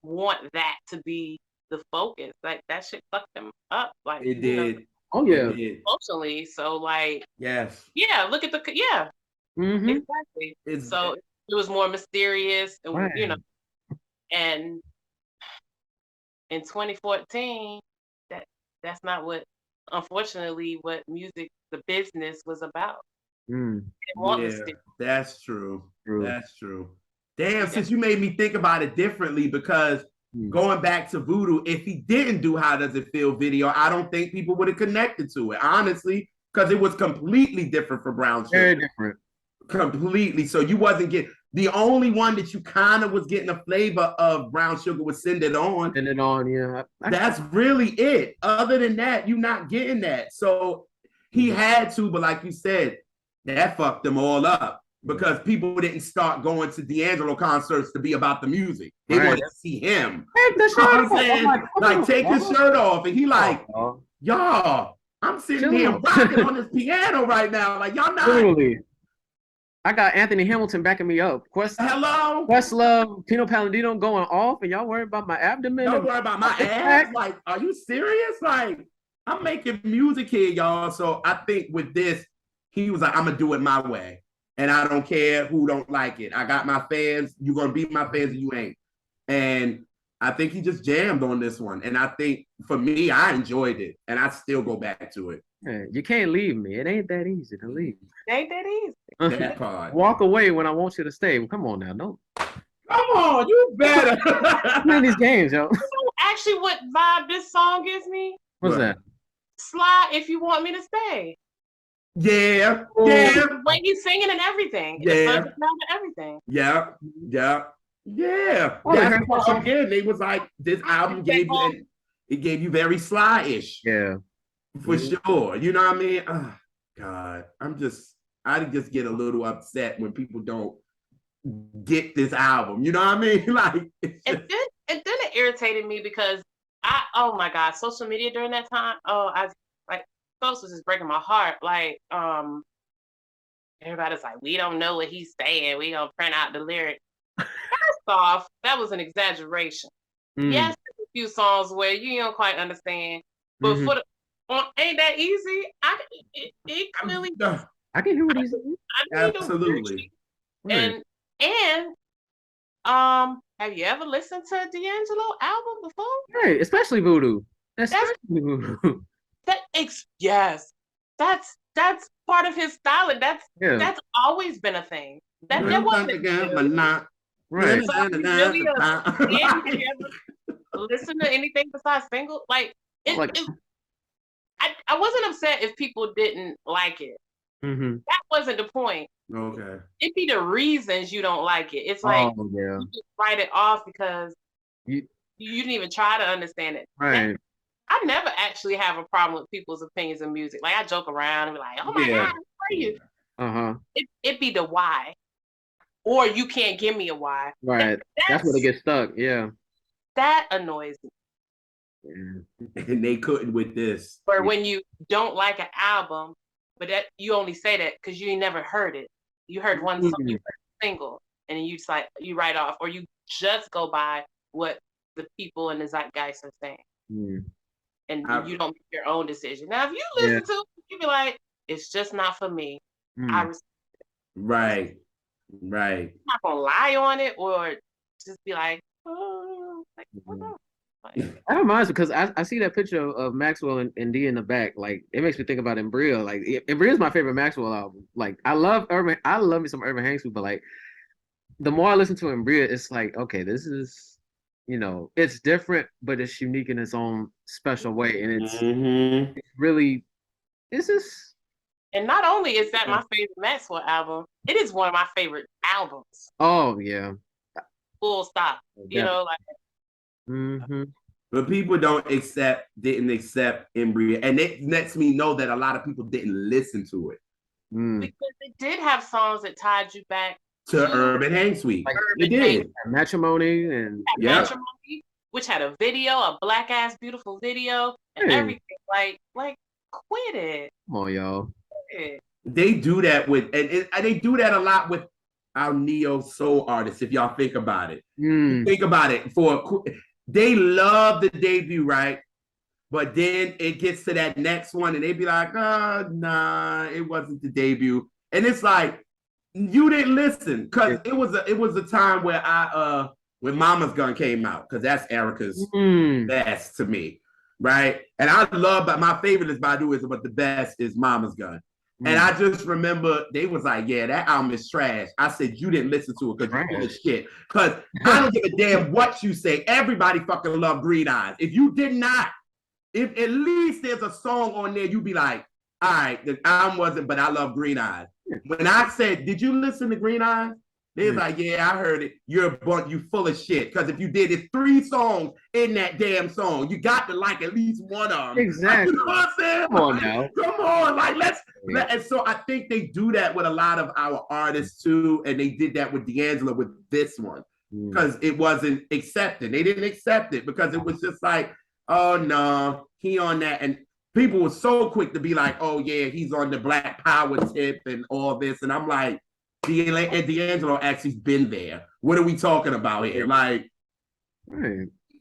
A: want that to be the focus. Like, that shit fucked him up. Like,
B: it did.
D: Oh yeah.
A: Emotionally. So like,
B: yes.
A: Yeah, look at the exactly. So it was more mysterious, and and in 2014, that's not what, unfortunately, what music, the business was about.
B: That's true. That's true. Damn, since you made me think about it differently, because going back to Voodoo, if he didn't do How Does It Feel video, I don't think people would have connected to it, honestly, because it was completely different for Brown Sugar.
D: Very different.
B: Completely. So you wasn't getting the only one that you kind of was getting a flavor of Brown Sugar was Send It On.
D: Send It On, yeah.
B: That's really it. Other than that, you're not getting that. So he had to, but like you said, that fucked them all up because people didn't start going to D'Angelo concerts to be about the music. They wanted to see him.
D: Take the shirt off.
B: Like, take his shirt off. And he like, y'all, I'm sitting here rocking on this piano right now. Like, y'all not.
D: Literally. I got Anthony Hamilton backing me up. Questlove, Pino Palladino going off, and y'all worry about my abdomen.
B: Don't worry about my ass. Like, are you serious? Like, I'm making music here, y'all. So I think with this, he was like, I'm gonna do it my way. And I don't care who don't like it. I got my fans. You're gonna be my fans, and you ain't. And I think he just jammed on this one. And I think for me, I enjoyed it. And I still go back to it.
D: Yeah, you can't leave me. It ain't that easy to leave.
A: It ain't that easy.
B: That part.
D: Walk away when I want you to stay. Come on now, no.
B: Come on, you better.
D: Playing these games, yo.
A: Actually, what vibe this song gives me?
D: What's that?
A: Slide If You Want Me to Stay.
B: Yeah.
A: The way he's singing and everything.
B: Yeah.
A: Everything.
B: Yeah.
D: Oh,
B: That's what again, they was like, this album gave you very Sly-ish.
D: Yeah.
B: For sure. You know what I mean? Oh, God. I just get a little upset when people don't get this album. You know what I mean? Like,
A: and then it irritated me because oh my God, social media during that time. Folks was just breaking my heart. Like, everybody's like, we don't know what he's saying. We gonna print out the lyrics. First off, that was an exaggeration. Yes, there's a few songs where you don't quite understand, but for the Ain't That Easy, it clearly.
D: I can hear what he's saying.
B: Absolutely.
A: And have you ever listened to D'Angelo album before?
D: Right, especially Voodoo. Especially Voodoo.
A: Yes, that's part of his style, and that's always been a thing. That wasn't again, but not right. So really listen to anything besides single, like I wasn't upset if people didn't like it. That wasn't the point.
B: Okay.
A: It'd be the reasons you don't like it. It's like you just write it off because you didn't even try to understand it.
D: Right.
A: I never actually have a problem with people's opinions of music. Like, I joke around and be like, oh my God, how are you? It'd be the why. Or you can't give me a why.
D: Right. That's where they get stuck. Yeah.
A: That annoys me.
B: Yeah. And they couldn't with this.
A: Or when you don't like an album, but that you only say that because you ain't never heard it. You heard one song, you heard a single, and then you write off, or you just go by what the people in the zeitgeist are saying. And you don't make your own decision. Now, if you listen to it, you be like, it's just not for me. I respect it.
B: Right.
A: I'm not gonna lie on it or just be like, oh, like, what up? Like,
D: I don't mind because I see that picture of Maxwell and D in the back. Like, it makes me think about Embria. Like, Embria is my favorite Maxwell album. Like, I love me some Urban Hang Suit, but like, the more I listen to Embria, it's like, okay, this is, it's different, but it's unique in its own special way, and it's really, this is.
A: And not only is that my favorite Maxwell album, it is one of my favorite albums.
D: Oh yeah.
A: Full stop.
B: But people didn't accept Embria, and it lets me know that a lot of people didn't listen to it
A: because it did have songs that tied you back
B: to Urban Hang Suite. Like, it did.
D: Matrimony and
A: Matrimony, which had a video, a black ass beautiful video, and everything. Like, quit it.
D: Come on, y'all.
B: They do that and they do that a lot with our neo soul artists. If y'all think about it, think about it. They love the debut, right? But then it gets to that next one, and they be like, "Oh, nah, it wasn't the debut." And it's like, you didn't listen because it was a time where when Mama's Gun came out, because that's Erica's best to me, right? And I love, but my favorite is Badu, but the best is Mama's Gun. And I just remember they was like, yeah, that album is trash. I said, you didn't listen to it because you're full of shit. Because I don't give a damn what you say. Everybody fucking love Green Eyes. If you did not, if at least there's a song on there, you'd be like, all right, the album wasn't, but I love Green Eyes. when I said, "Did you listen to Green Eyes?" They was like, "Yeah, I heard it. You're you full of shit." Because if you did it 3 songs in that damn song, you got to like at least one of them.
D: Exactly.
B: You know what I'm saying?
D: Come on now.
B: Come on, like and so I think they do that with a lot of our artists too, and they did that with D'Angelo with this one because it wasn't accepted. They didn't accept it because it was just like, oh no, he on that, and people were so quick to be like, oh yeah, he's on the Black Power tip and all this, and I'm like, D'Angelo actually's been there. What are we talking about here? Like,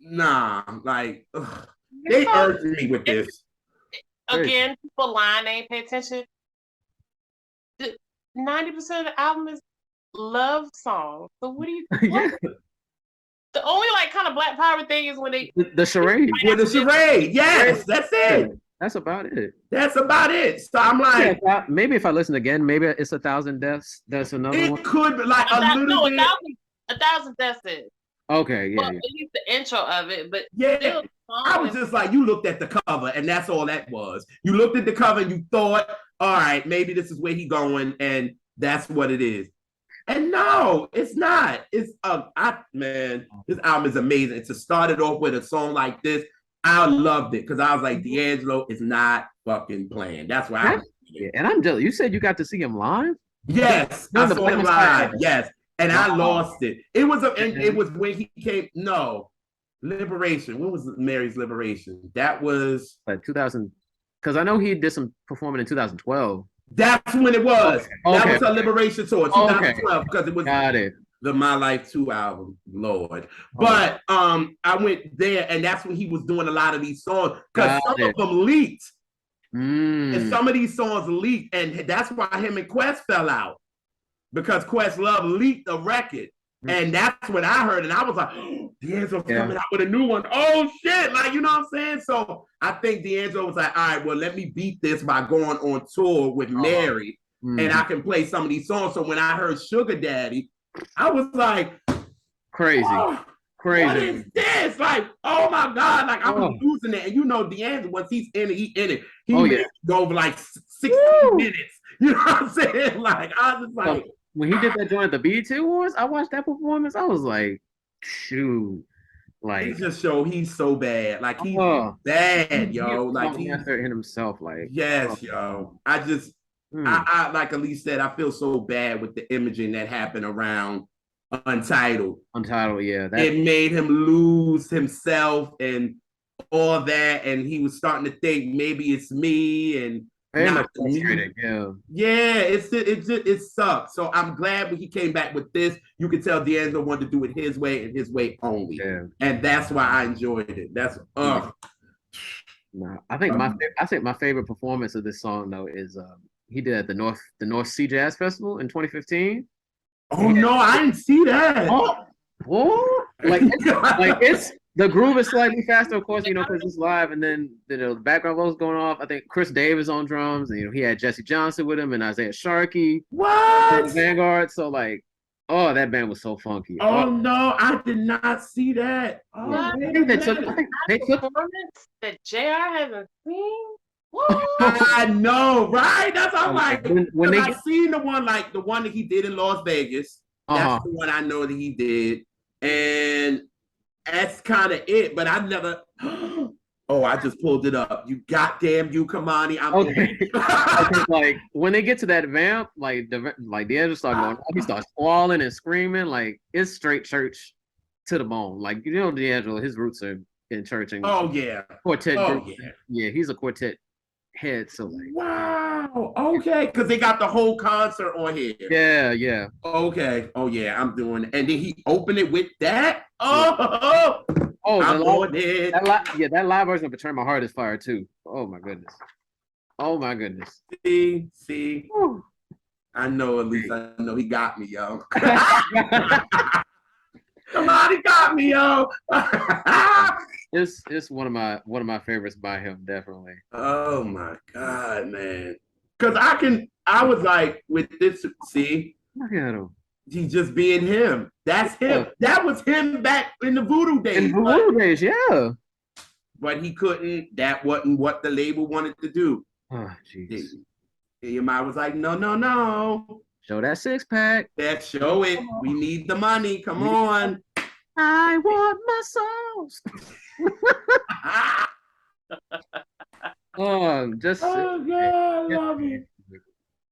B: nah, like they urged me with this.
A: Again, people lying, they ain't pay attention. 90% of the album is love songs. So what do you think? The only like kind of Black Power thing is when they
D: the charade.
B: With the charade, yes, that's it.
D: That's about it.
B: That's about it. So I'm like,
D: maybe if I listen again, maybe it's 1,000 Deaths. That's another one.
B: It could be like a little bit.
A: 1,000 Deaths is.
D: Okay, yeah.
A: Well, at least the intro of it, but
B: yeah,
A: still,
B: I was just like, you looked at the cover, and that's all that was. You looked at the cover, and you thought, all right, maybe this is where he going, and that's what it is. And no, it's not. It's man, this album is amazing. To start it off with a song like this, I loved it because I was like, D'Angelo is not fucking playing. That's why I was
D: and I'm jealous. You said you got to see him live?
B: Yes, I saw him live. Yes. And I lost it. It was it was when he came. No, Liberation. When was Mary's Liberation? That was
D: like 2000. Because I know he did some performing in 2012.
B: That's when it was.
D: Okay.
B: That was a Liberation tour, 2012, because it was the My Life 2 album, Lord. But I went there, and that's when he was doing a lot of these songs, because some of them leaked. And some of these songs leaked, and that's why him and Quest fell out. Because Questlove leaked a record. And that's what I heard. And I was like, oh, D'Angelo's coming out with a new one. Oh, shit. Like, you know what I'm saying? So I think D'Angelo was like, all right, well, let me beat this by going on tour with Mary. And I can play some of these songs. So when I heard Sugar Daddy, I was like,
D: crazy.
B: Oh,
D: crazy.
B: What is this? Like, oh my God. Like, I was losing it. And you know, D'Angelo, once he's in it, He made go over like 16 minutes. You know what I'm saying? Like, I was just like,
D: when he did that joint at the BET Awards, I watched that performance. I was like, shoot. Like,
B: it just show he's so bad. Like, he's bad, yo. Like, he's
D: in himself. Like,
B: yes, yo. I just, I like Elise said, I feel so bad with the imaging that happened around Untitled.
D: Yeah.
B: It made him lose himself and all that. And he was starting to think maybe it's me and not frustrated. It sucks. So I'm glad when he came back with this, you could tell D'Angelo wanted to do it his way and his way only. And that's why I enjoyed it. That's
D: No, I think my favorite performance of this song though is he did at the North Sea Jazz Festival in 2015.
B: Oh no, I didn't see that.
D: Like it's the groove is slightly faster, of course, because it's live, and then the background vocals going off. I think Chris Davis on drums, and he had Jesse Johnson with him and Isaiah Sharkey.
B: What?
D: Vanguard. So like, that band was so funky.
B: Oh no, I did not see that.
A: I think they took performance that JR hasn't seen.
B: I know, right? That's how I'm like.
D: When
B: I seen the one that he did in Las Vegas. That's the one I know that he did, and that's kind of it. But I never. Oh, I just pulled it up. You goddamn you, Kemani.
D: Like when they get to that vamp, like D'Angelo start going, he starts squalling and screaming, like it's straight church to the bone. Like D'Angelo, his roots are in church and quartet. He's a quartet head. So like,
B: wow, okay, because they got the whole concert on here.
D: Yeah.
B: Okay. Oh yeah, I'm doing it. And then he opened it with that.
D: That live version of Return My Heart is fire too. Oh my goodness.
B: See. Whew. I know, at least I know he got me, yo. Somebody got me, yo.
D: It's one of my favorites by him, definitely.
B: Oh my God, man. Because I was like, with this, see,
D: look at him.
B: He's just being him. That's him. That was him back in the Voodoo days.
D: Yeah.
B: But he couldn't. That wasn't what the label wanted to do.
D: Oh, jeez.
B: Your mom was like, no, no, no.
D: Show that 6-pack.
B: Let's show it. We need the money. Come on.
D: I want my songs. Just
B: Oh God, I love it.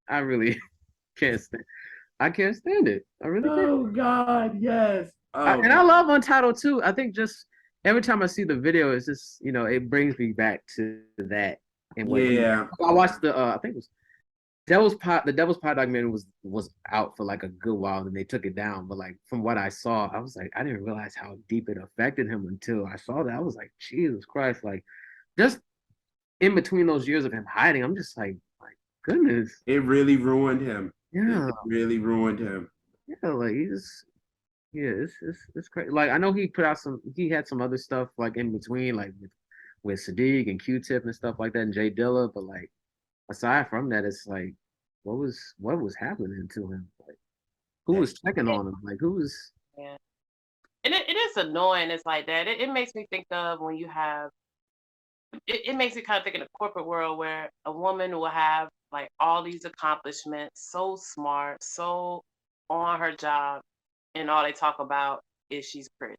D: I really can't stand. I can't stand it. I really can't.
B: Oh God, yes.
D: And I love Untitled too. I think just every time I see the video, it's just it brings me back to that. And
B: yeah,
D: I watched I think it was the Devil's Pot documentary was out for like a good while, and they took it down. But like from what I saw, I was like, I didn't realize how deep it affected him until I saw that. I was like, Jesus Christ! Like just in between those years of him hiding, I'm just like, my goodness,
B: it really ruined him.
D: Yeah,
B: it really ruined him.
D: Yeah, like it's crazy. Like I know he had some other stuff like in between, like with Sadiq and Q-Tip and stuff like that, and Jay Dilla. But like aside from that, it's like what was happening to him? Like who was checking on him? Like who was?
A: Yeah, and it is annoying. It's like that. It makes me think of when you have. It makes me kind of think in the corporate world where a woman will have like all these accomplishments, so smart, so on her job, and all they talk about is she's pretty.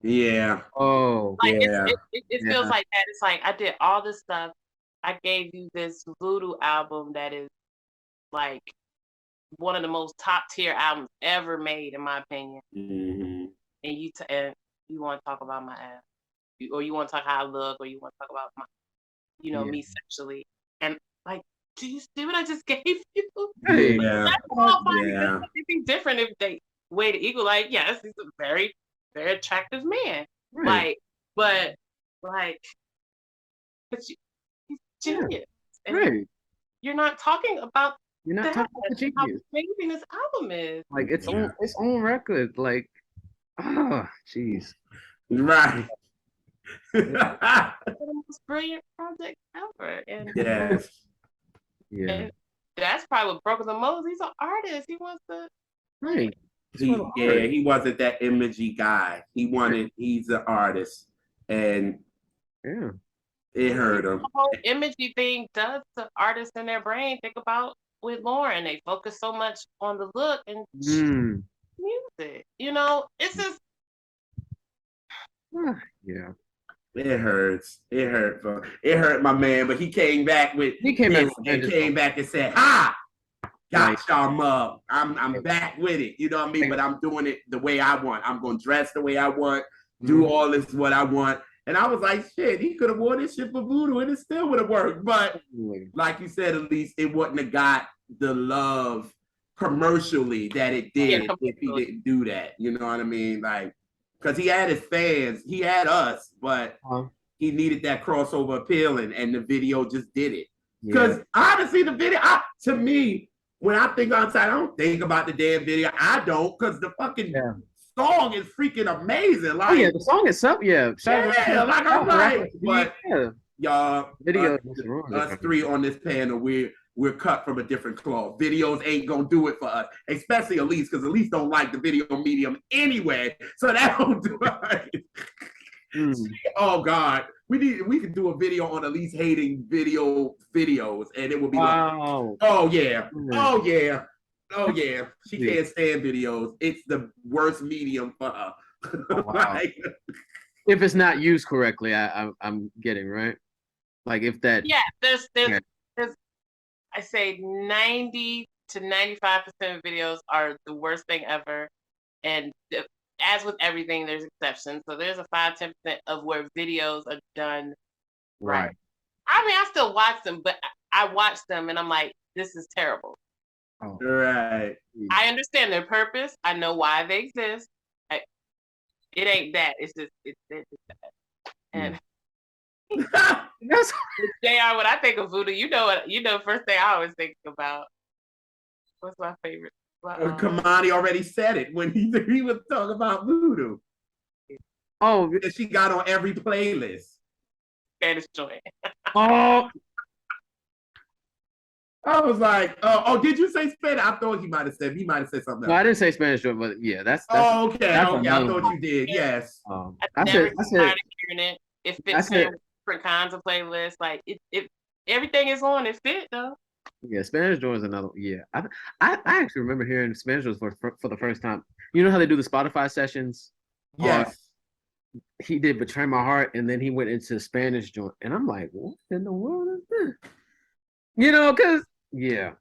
B: Yeah.
D: Oh,
A: like
B: yeah.
A: It feels like that. It's like I did all this stuff. I gave you this Voodoo album that is like one of the most top tier albums ever made, in my opinion.
B: Mm-hmm.
A: And you want to talk about my ass, or you want to talk how I look, or you want to talk about my, me sexually, and like, do you see what I just gave you?
B: Yeah.
A: That's all fine. Yeah. It'd be different if they weighed it equal. Like, yes, he's a very, very attractive man. Right. But he's genius. And you're not talking about
D: how
A: amazing this album is.
D: Like its own record. Like, jeez.
B: Right.
A: The most brilliant project ever. And
B: yes.
D: Yeah.
A: And that's probably what broke him the most. He's an artist. He wants to.
D: Right.
B: He wasn't that imagey guy. He's an artist, and it hurt him.
A: The whole imagey thing does to artists in their brain. Think about with Lauren, they focus so much on the look and music. It's just.
B: Yeah. It hurts. It hurt. It hurt my man, but he came back and said, "Ha! Got y'all mug. I'm back with it. You know what I mean? But I'm doing it the way I want. I'm gonna dress the way I want, do all this what I want." And I was like, shit, he could have worn this shit for Voodoo and it still would have worked. But like you said, at least it wouldn't have got the love commercially that it did if he didn't do that. You know what I mean? Like, because he had his fans, he had us, but he needed that crossover appeal, and the video just did it. Because honestly, the video, to me, when I think outside, I don't think about the damn video. I don't, because the fucking song is freaking amazing. Like,
D: the song itself,
B: like I'm like, but y'all,
D: video
B: us three on this panel, we're cut from a different cloth. Videos ain't gonna do it for us, especially Elise, because Elise don't like the video medium anyway. So that don't do it. Oh God, we could do a video on Elise hating videos, and it would be like, oh yeah, she can't stand videos. It's the worst medium for her.
D: Like, if it's not used correctly, I'm getting right. Like if that,
A: there's I say 90 to 95% of videos are the worst thing ever, and as with everything, there's exceptions. So there's a 5-10% of where videos are done right. I mean, I still watch them, but I watch them and I'm like, this is terrible.
B: Right.
A: I understand their purpose. I know why they exist. It ain't that. It's just it's that. And that's JR. When I think of Voodoo, first thing I always think about. What's my favorite?
B: Kemani already said it when he was talking about Voodoo.
D: Oh,
B: that she got on every playlist.
A: Spanish joint.
B: I was like, oh, did you say Spanish? I thought he might have said something else.
D: No, I didn't say Spanish joint, but yeah, that's
B: okay. I thought you did. Yes.
A: I said hearing it. It fits in different kinds of playlists. Like it everything is on. It fit though.
D: Yeah, Spanish Joint is another. Yeah, I actually remember hearing Spanish Joint for the first time. You know how they do the Spotify sessions?
B: Yes.
D: He did Betray My Heart, and then he went into Spanish Joint, and I'm like, what in the world is this? You know, because yeah,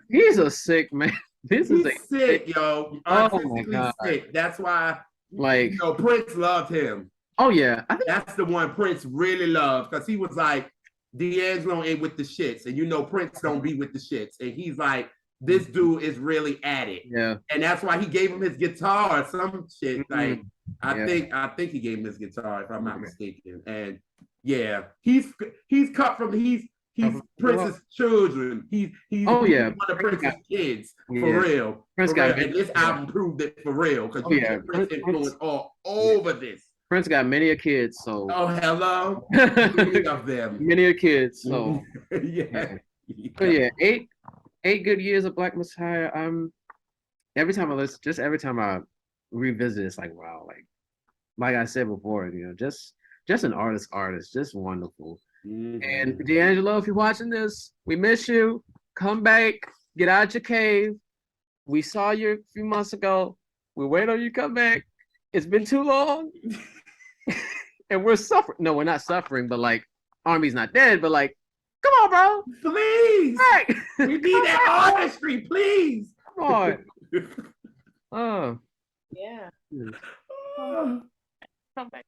D: he's a sick man. This
B: He's
D: is a
B: sick, yo.
D: oh my
B: Artistically
D: god,
B: sick. That's why,
D: like,
B: Prince loved him.
D: oh yeah, I think
B: That's the one Prince really loved because he was like, D'Angelo ain't with the shits, and Prince don't be with the shits, and he's like, this dude is really at it.
D: Yeah,
B: and that's why he gave him his guitar or some shit. Like,
D: yeah.
B: I think he gave him his guitar if I'm not mistaken. And yeah, he's cut from he's Prince's children. He's
D: oh yeah,
B: one of Prince's kids
D: yeah.
B: for real.
D: Prince
B: for
D: got
B: real. And this album proved it for real because Prince influence all over this.
D: Prince got many a kids, so
B: oh hello, many of them,
D: many a kids. So
B: yeah.
D: But yeah, 8 good years of Black Messiah. Every time I listen, just every time I revisit, it's like wow, like I said before, just an artist, just wonderful. And D'Angelo, if you're watching this, we miss you. Come back, get out your cave. We saw you a few months ago. We wait on you to come back. It's been too long. And we're suffering. No, we're not suffering, but like R&B's not dead, but like, come on, bro.
B: Please.
D: Right.
B: We need that artistry, please.
D: Come on. Oh.
A: Yeah.
B: Oh.
A: Come back.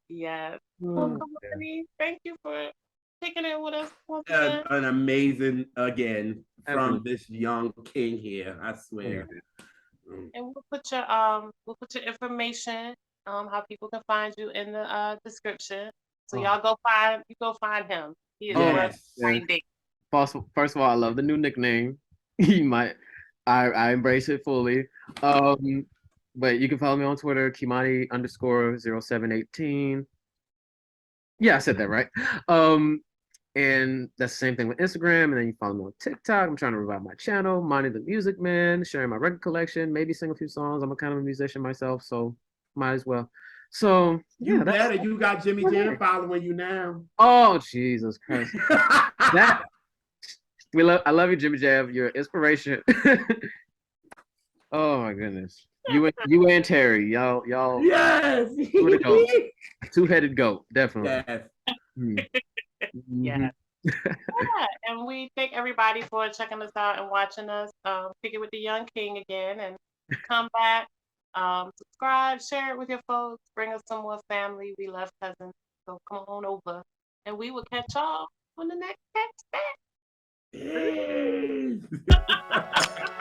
A: Yes. Well, Kemani, thank you for kicking it with us once again.
B: An amazing from this young king here, I swear.
A: And we'll put your information, how people can find you in the description. So y'all go find him. He is worth finding.
D: First of all, I love the new nickname. I embrace it fully. But you can follow me on Twitter, Kemani_0718. Yeah, I said that right. And that's the same thing with Instagram. And then you follow me on TikTok. I'm trying to revive my channel, Money the Music Man, sharing my record collection, maybe sing a few songs. I'm a kind of a musician myself, so might as well. So yeah,
B: you got Jimmy Jam following you now.
D: Oh Jesus Christ! I love you, Jimmy Jam. You're an inspiration. Oh my goodness. You and Terry, y'all.
B: Yes.
D: Two-headed goat, definitely.
B: Yes.
A: Yeah. Yeah. And we thank everybody for checking us out and watching us. Kick it with the Young King again, and come back. Subscribe, share it with your folks. Bring us some more family. We love cousins, so come on over, and we will catch y'all on the next Catch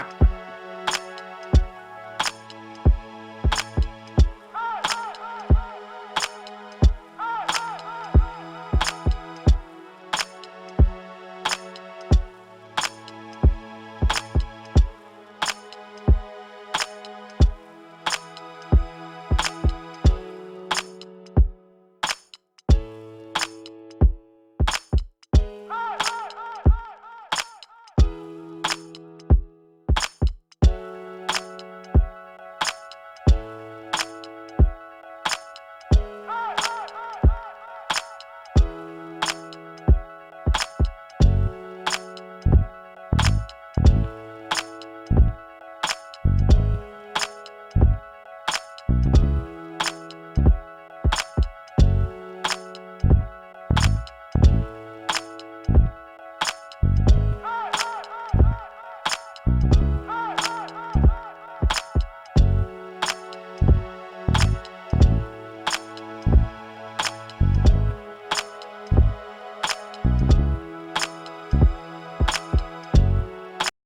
A: Back.